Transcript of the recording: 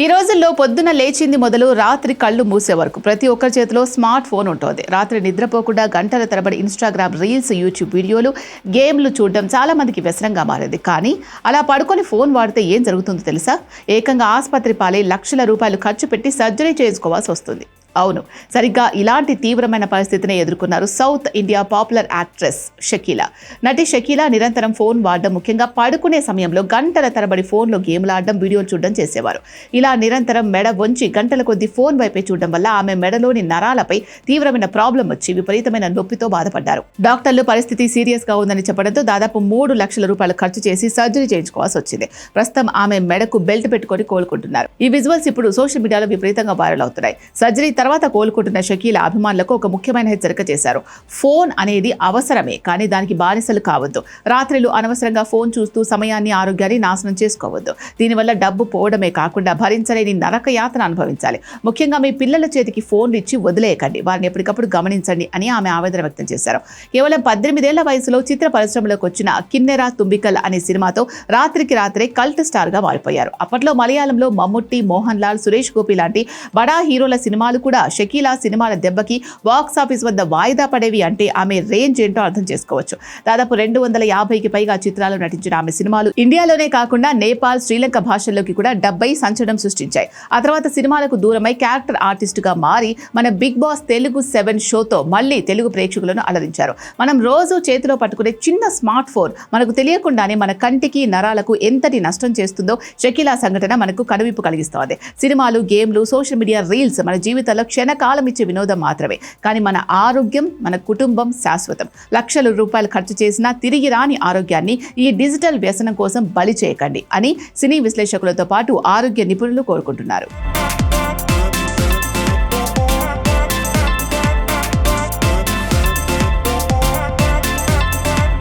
ఈ రోజుల్లో పొద్దున లేచింది మొదలు రాత్రి కళ్ళు మూసే వరకు ప్రతి ఒక్కరి చేతిలో స్మార్ట్ ఫోన్ ఉంటుంది. రాత్రి నిద్రపోకుండా గంటల తరబడి ఇన్స్టాగ్రామ్ రీల్స్, యూట్యూబ్ వీడియోలు, గేమ్లు చూడడం చాలా మందికి వ్యసనంగా మారింది. కానీ అలా పడుకొని ఫోన్ వాడితే ఏం జరుగుతుందో తెలుసా? ఏకంగా ఆసుపత్రి పాలై లక్షల రూపాయలు ఖర్చు పెట్టి సర్జరీ చేసుకోవాల్సి వస్తుంది. అవును, సరిగ్గా ఇలాంటి తీవ్రమైన పరిస్థితిని ఎదుర్కొన్నారు south India popular actress Shakeela. నటి షకీలా నిరంతరం ఫోన్ వాడడం, ముఖ్యంగా పడుకునే సమయంలో గంటల తరబడి ఫోన్లో గేమ్లు ఆడడం, వీడియోలు చూడడం చేసేవారు. ఇలా నిరంతరం మెడ వంచి గంటల కొద్దీ ఫోన్ వైపే చూడడం వల్ల ఆమె మెడలోని నరాలపై తీవ్రమైన ప్రాబ్లం వచ్చి విపరీతమైన నొప్పితో బాధపడ్డారు. డాక్టర్లు పరిస్థితి సీరియస్ గా ఉందని చెప్పడంతో దాదాపు 3 లక్షల రూపాయలు ఖర్చు చేసి సర్జరీ చేయించుకోవాల్సి వచ్చింది. ప్రస్తుతం ఆమె మెడకు బెల్ట్ పెట్టుకొని కోలుకుంటున్నారు. ఈ విజువల్స్ ఇప్పుడు సోషల్ మీడియాలో విపరీతంగా వైరల్ అవుతున్నాయి. సర్జరీ తర్వాత కోలుకుంటున్న షకీలా అభిమానులకు ఒక ముఖ్యమైన హెచ్చరిక చేశారు. ఫోన్ అనేది అవసరమే, కానీ దానికి బానిసలు కావద్దు. రాత్రులు అనవసరంగా ఫోన్ చూస్తూ సమయాన్ని, ఆరోగ్యాన్ని నాశనం చేసుకోవద్దు. దీనివల్ల డబ్బు పోవడమే కాకుండా భరించలేని నరక యాతన అనుభవించాలి. ముఖ్యంగా మీ పిల్లల చేతికి ఫోన్లు ఇచ్చి వదిలేయకండి, వారిని ఎప్పటికప్పుడు గమనించండి అని ఆమె ఆవేదన వ్యక్తం చేశారు. కేవలం 18 ఏళ్ల వయసులో చిత్ర పరిశ్రమలోకి వచ్చిన కిన్నెరా తుంబికల్ అనే సినిమాతో రాత్రికి రాత్రే కల్ట్ స్టార్ గా మారిపోయారు. అప్పట్లో మలయాళంలో మమ్ముట్టి, మోహన్ లాల్, సురేష్ గోపి లాంటి బడా హీరోల సినిమాలు కూడా షకీలా సినిమాల దెబ్బకి బాక్స్ ఆఫీస్ వద్ద వాయిదా పడేవి అంటే ఆమె రేంజ్ ఏంటో అర్థం చేసుకోవచ్చు. దాదాపు 250కి పైగా చిత్రాలు నటించిన ఆమె సినిమాలు ఇండియాలోనే కాకుండా నేపాల్, శ్రీలంక భాషల్లోకి కూడా 70 సంచలనం సృష్టించాయి. ఆ తర్వాత సినిమాలకు దూరమై క్యారెక్టర్ ఆర్టిస్ట్ గా మారి మన బిగ్ బాస్ తెలుగు 7 షోతో మళ్ళీ తెలుగు ప్రేక్షకులను అలరించారు. మనం రోజు చేతిలో పట్టుకునే చిన్న స్మార్ట్ ఫోన్ మనకు తెలియకుండానే మన కంటికి, నరాలకు ఎంతటి నష్టం చేస్తుందో షకీలా సంఘటన మనకు కనువిప్పు కలిగిస్తోంది. సినిమాలు, గేమ్లు, సోషల్ మీడియా రీల్స్ మన జీవితంలో క్షణకాలం ఇచ్చే వినోదం మాత్రమే, కానీ మన ఆరోగ్యం, మన కుటుంబం శాశ్వతం. లక్షల రూపాయలు ఖర్చు చేసినా తిరిగి రాని ఆరోగ్యాన్ని ఈ డిజిటల్ వ్యసనం కోసం బలి చేయకండి అని సినీ విశ్లేషకులతో పాటు ఆరోగ్య నిపుణులు కోరుకుంటున్నారు.